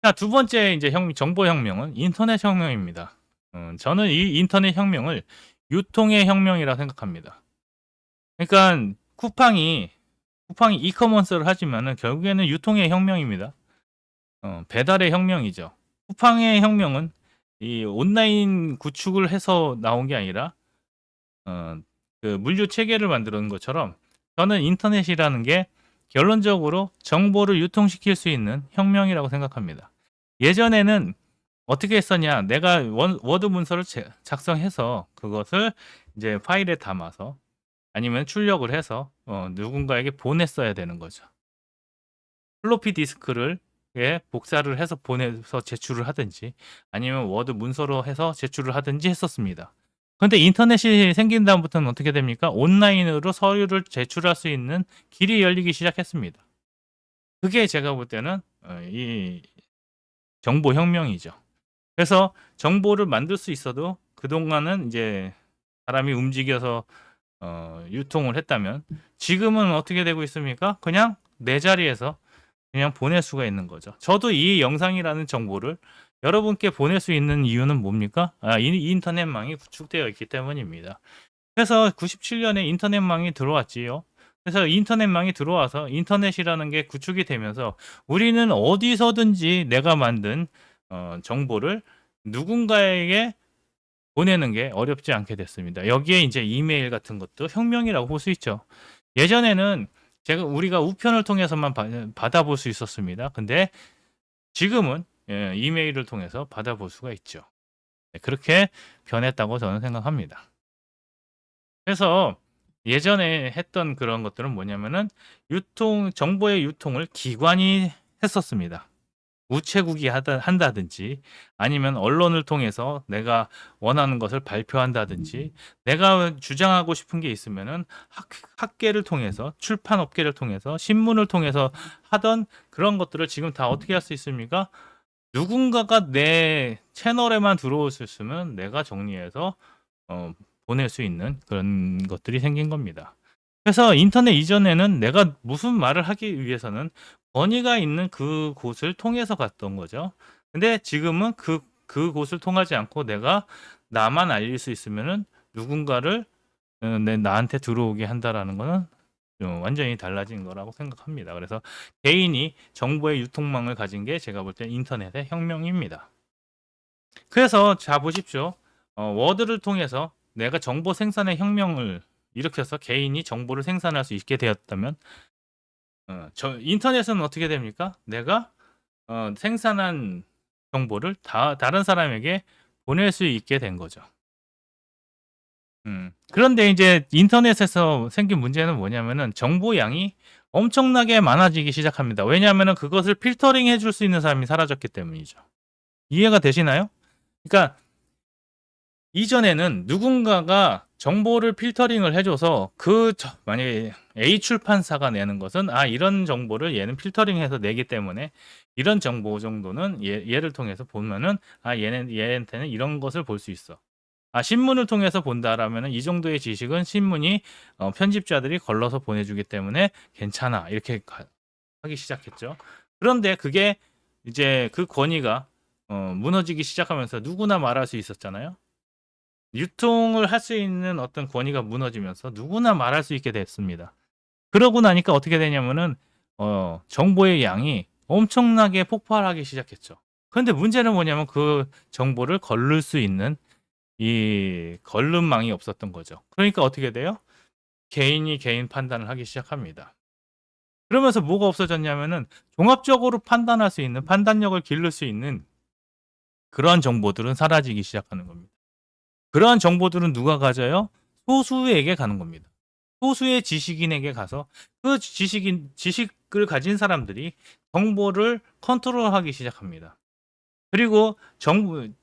자, 두 번째 이제 정보 혁명은 인터넷 혁명입니다. 저는 이 인터넷 혁명을 유통의 혁명이라고 생각합니다. 그러니까 쿠팡이 이커머스를 하지만은 결국에는 유통의 혁명입니다. 배달의 혁명이죠. 쿠팡의 혁명은 이 온라인 구축을 해서 나온 게 아니라 어, 그 물류 체계를 만드는 것처럼 저는 인터넷이라는 게 결론적으로 정보를 유통시킬 수 있는 혁명이라고 생각합니다. 예전에는 어떻게 했었냐? 내가 워드 문서를 작성해서 그것을 이제 파일에 담아서 아니면 출력을 해서 누군가에게 보냈어야 되는 거죠. 플로피 디스크를 복사를 해서 보내서 제출을 하든지 아니면 워드 문서로 해서 제출을 하든지 했었습니다. 근데 인터넷이 생긴 다음부터는 어떻게 됩니까? 온라인으로 서류를 제출할 수 있는 길이 열리기 시작했습니다. 그게 제가 볼 때는 이 정보 혁명이죠. 그래서 정보를 만들 수 있어도 그동안은 이제 사람이 움직여서 유통을 했다면 지금은 어떻게 되고 있습니까? 그냥 내 자리에서 그냥 보낼 수가 있는 거죠. 저도 이 영상이라는 정보를 여러분께 보낼 수 있는 이유는 뭡니까? 인터넷망이 구축되어 있기 때문입니다. 그래서 97년에 인터넷망이 들어왔지요. 그래서 인터넷망이 들어와서 인터넷이라는 게 구축이 되면서 우리는 어디서든지 내가 만든 정보를 누군가에게 보내는 게 어렵지 않게 됐습니다. 여기에 이제 이메일 같은 것도 혁명이라고 볼 수 있죠. 예전에는 우리가 우편을 통해서만 받아볼 수 있었습니다. 근데 지금은 이메일을 통해서 받아볼 수가 있죠. 네, 그렇게 변했다고 저는 생각합니다. 그래서 예전에 했던 그런 것들은 뭐냐면은 정보의 유통을 기관이 했었습니다. 우체국이 한다든지 아니면 언론을 통해서 내가 원하는 것을 발표한다든지 내가 주장하고 싶은 게 있으면은 학계를 통해서 출판업계를 통해서 신문을 통해서 하던 그런 것들을 지금 다 어떻게 할 수 있습니까? 누군가가 내 채널에만 들어올 수 있으면 내가 정리해서 보낼 수 있는 그런 것들이 생긴 겁니다. 그래서 인터넷 이전에는 내가 무슨 말을 하기 위해서는 권위가 있는 그곳을 통해서 갔던 거죠. 근데 지금은 그곳을 통하지 않고 내가 나만 알릴 수 있으면은 누군가를 나한테 들어오게 한다라는 거는 완전히 달라진 거라고 생각합니다. 그래서 개인이 정보의 유통망을 가진 게 제가 볼 때 인터넷의 혁명입니다. 그래서 자 보십시오. 워드를 통해서 내가 정보 생산의 혁명을 일으켜서 개인이 정보를 생산할 수 있게 되었다면 인터넷은 어떻게 됩니까? 내가 생산한 정보를 다른 사람에게 보낼 수 있게 된 거죠. 그런데 이제 인터넷에서 생긴 문제는 뭐냐면은 정보 양이 엄청나게 많아지기 시작합니다. 왜냐하면은 그것을 필터링 해줄 수 있는 사람이 사라졌기 때문이죠. 이해가 되시나요? 그러니까 이전에는 누군가가 정보를 필터링을 해줘서 만약에 A 출판사가 내는 것은 이런 정보를 얘는 필터링해서 내기 때문에 이런 정보 정도는 얘를 통해서 보면은 얘한테는 이런 것을 볼 수 있어. 신문을 통해서 본다라면은 이 정도의 지식은 신문이 편집자들이 걸러서 보내주기 때문에 괜찮아 이렇게 하기 시작했죠. 그런데 그게 이제 그 권위가 무너지기 시작하면서 누구나 말할 수 있었잖아요. 유통을 할 수 있는 어떤 권위가 무너지면서 누구나 말할 수 있게 됐습니다. 그러고 나니까 어떻게 되냐면은 정보의 양이 엄청나게 폭발하기 시작했죠. 그런데 문제는 뭐냐면 그 정보를 걸를 수 있는 이 걸름망이 없었던 거죠. 그러니까 어떻게 돼요? 개인이 개인 판단을 하기 시작합니다. 그러면서 뭐가 없어졌냐면은 종합적으로 판단할 수 있는 판단력을 기를 수 있는 그러한 정보들은 사라지기 시작하는 겁니다. 그러한 정보들은 누가 가져요? 소수에게 가는 겁니다. 소수의 지식인에게 가서 그 지식을 가진 사람들이 정보를 컨트롤하기 시작합니다. 그리고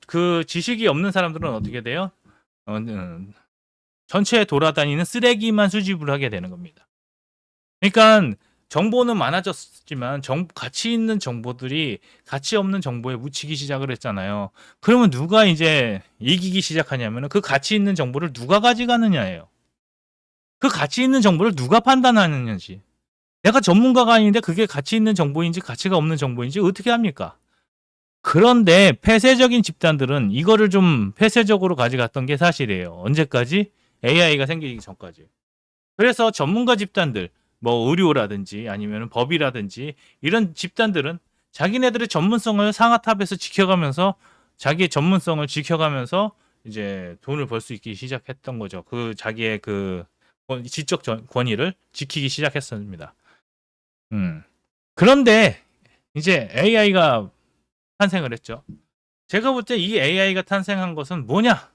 그 지식이 없는 사람들은 어떻게 돼요? 전체에 돌아다니는 쓰레기만 수집을 하게 되는 겁니다. 그러니까 정보는 많아졌지만 가치 있는 정보들이 가치 없는 정보에 묻히기 시작을 했잖아요. 그러면 누가 이제 이기기 시작하냐면 그 가치 있는 정보를 누가 가져가느냐예요. 그 가치 있는 정보를 누가 판단하느냐지. 내가 전문가가 아닌데 그게 가치 있는 정보인지 가치가 없는 정보인지 어떻게 합니까? 그런데 폐쇄적인 집단들은 이거를 좀 폐쇄적으로 가져갔던 게 사실이에요. 언제까지? AI가 생기기 전까지. 그래서 전문가 집단들, 뭐 의료라든지 아니면 법이라든지 이런 집단들은 자기네들의 전문성을 상하탑에서 지켜가면서 자기의 전문성을 지켜가면서 이제 돈을 벌 수 있기 시작했던 거죠. 그 자기의 그 지적 권위를 지키기 시작했습니다. 그런데 이제 AI가 탄생을 했죠. 제가 볼 때 이 AI가 탄생한 것은 뭐냐?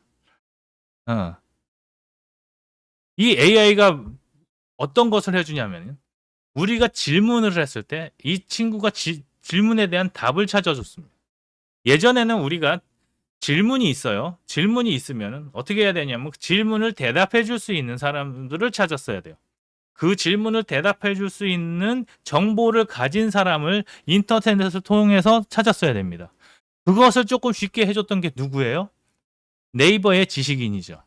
이 AI가 어떤 것을 해주냐면 우리가 질문을 했을 때 이 친구가 질문에 대한 답을 찾아줬습니다. 예전에는 우리가 질문이 있어요. 질문이 있으면 어떻게 해야 되냐면 그 질문을 대답해 줄 수 있는 사람들을 찾았어야 돼요. 그 질문을 대답해 줄 수 있는 정보를 가진 사람을 인터넷을 통해서 찾았어야 됩니다. 그것을 조금 쉽게 해줬던 게 누구예요? 네이버의 지식인이죠.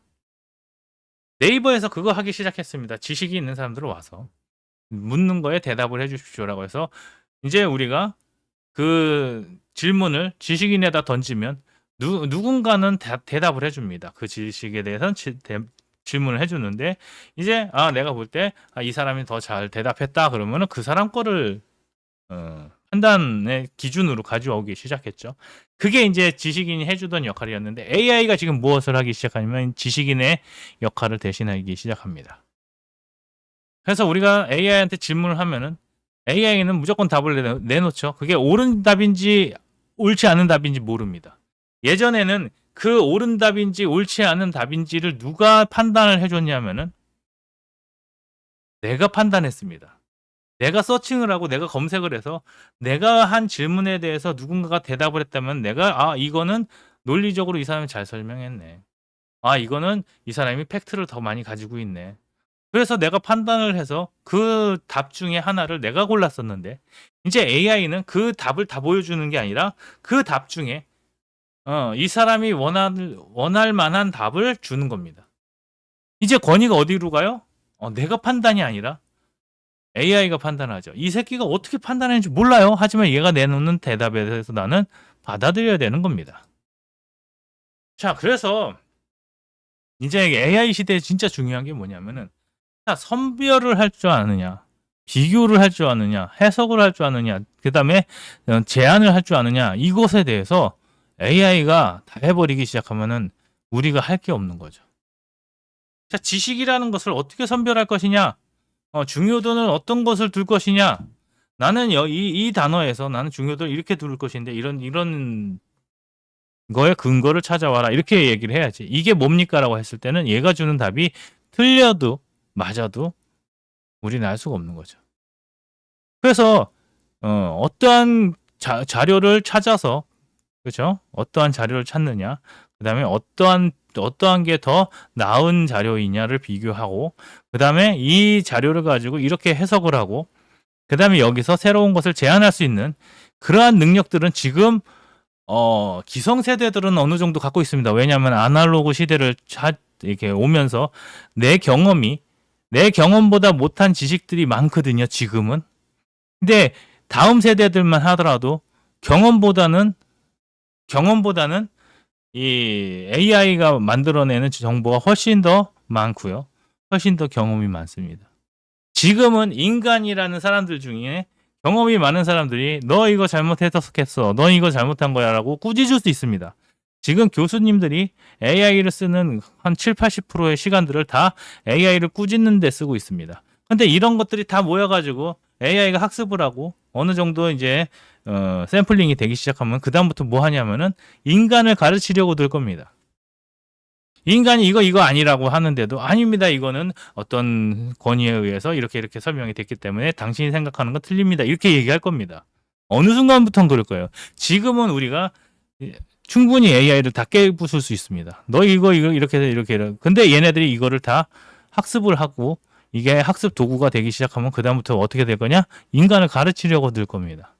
네이버에서 그거 하기 시작했습니다. 지식이 있는 사람들을 와서 묻는 거에 대답을 해 주십시오라고 해서 이제 우리가 그 질문을 지식인에다 던지면 누군가는 대답을 해줍니다. 그 지식에 대해서는 질문을 해주는데 이제 내가 볼 때 이 사람이 더 잘 대답했다 그러면은 그 사람 거를 판단의 기준으로 가져오기 시작했죠. 그게 이제 지식인이 해주던 역할이었는데 AI가 지금 무엇을 하기 시작하냐면 지식인의 역할을 대신하기 시작합니다. 그래서 우리가 AI한테 질문을 하면은 AI는 무조건 답을 내놓죠. 그게 옳은 답인지 옳지 않은 답인지 모릅니다. 예전에는 그 옳은 답인지 옳지 않은 답인지를 누가 판단을 해줬냐면은 내가 판단했습니다. 내가 서칭을 하고 내가 검색을 해서 내가 한 질문에 대해서 누군가가 대답을 했다면 내가 이거는 논리적으로 이 사람이 잘 설명했네. 이거는 이 사람이 팩트를 더 많이 가지고 있네. 그래서 내가 판단을 해서 그 답 중에 하나를 내가 골랐었는데 이제 AI는 그 답을 다 보여주는 게 아니라 그 답 중에 이 사람이 원할 만한 답을 주는 겁니다. 이제 권위가 어디로 가요? 내가 판단이 아니라 AI가 판단하죠. 이 새끼가 어떻게 판단하는지 몰라요. 하지만 얘가 내놓는 대답에 대해서 나는 받아들여야 되는 겁니다. 자, 그래서 이제 AI 시대에 진짜 중요한 게 뭐냐면은 선별을 할 줄 아느냐, 비교를 할 줄 아느냐, 해석을 할 줄 아느냐, 그 다음에 제안을 할 줄 아느냐, 이것에 대해서 AI가 다 해버리기 시작하면은 우리가 할 게 없는 거죠. 자, 지식이라는 것을 어떻게 선별할 것이냐, 중요도는 어떤 것을 둘 것이냐, 나는 이 단어에서 나는 중요도를 이렇게 둘 것인데 이런 거에 근거를 찾아와라 이렇게 얘기를 해야지. 이게 뭡니까? 라고 했을 때는 얘가 주는 답이 틀려도 맞아도 우리는 알 수가 없는 거죠. 그래서 어떠한 자료를 찾아서 그렇죠? 어떠한 자료를 찾느냐, 그 다음에 어떠한 게 더 나은 자료이냐를 비교하고, 그 다음에 이 자료를 가지고 이렇게 해석을 하고, 그 다음에 여기서 새로운 것을 제안할 수 있는 그러한 능력들은 지금 기성세대들은 어느 정도 갖고 있습니다. 왜냐하면 아날로그 시대를 이렇게 오면서 내 경험보다 못한 지식들이 많거든요. 지금은. 근데 다음 세대들만 하더라도 경험보다는 이 AI가 만들어내는 정보가 훨씬 더 많고요. 훨씬 더 경험이 많습니다. 지금은 인간이라는 사람들 중에 경험이 많은 사람들이 너 이거 잘못해석했어. 너 이거 잘못한 거야 라고 꾸짖을 수 있습니다. 지금 교수님들이 AI를 쓰는 한 7, 80%의 시간들을 다 AI를 꾸짖는 데 쓰고 있습니다. 근데 이런 것들이 다 모여가지고 AI가 학습을 하고 어느 정도 이제 샘플링이 되기 시작하면 그 다음부터 뭐 하냐면은 인간을 가르치려고 들 겁니다. 인간이 이거 아니라고 하는데도 아닙니다. 이거는 어떤 권위에 의해서 이렇게 설명이 됐기 때문에 당신이 생각하는 건 틀립니다. 이렇게 얘기할 겁니다. 어느 순간부터는 그럴 거예요. 지금은 우리가 충분히 AI를 다 깨부술 수 있습니다. 너 이거 이렇게 해서 근데 얘네들이 이거를 다 학습을 하고 이게 학습 도구가 되기 시작하면 그 다음부터 어떻게 될 거냐? 인간을 가르치려고 들 겁니다.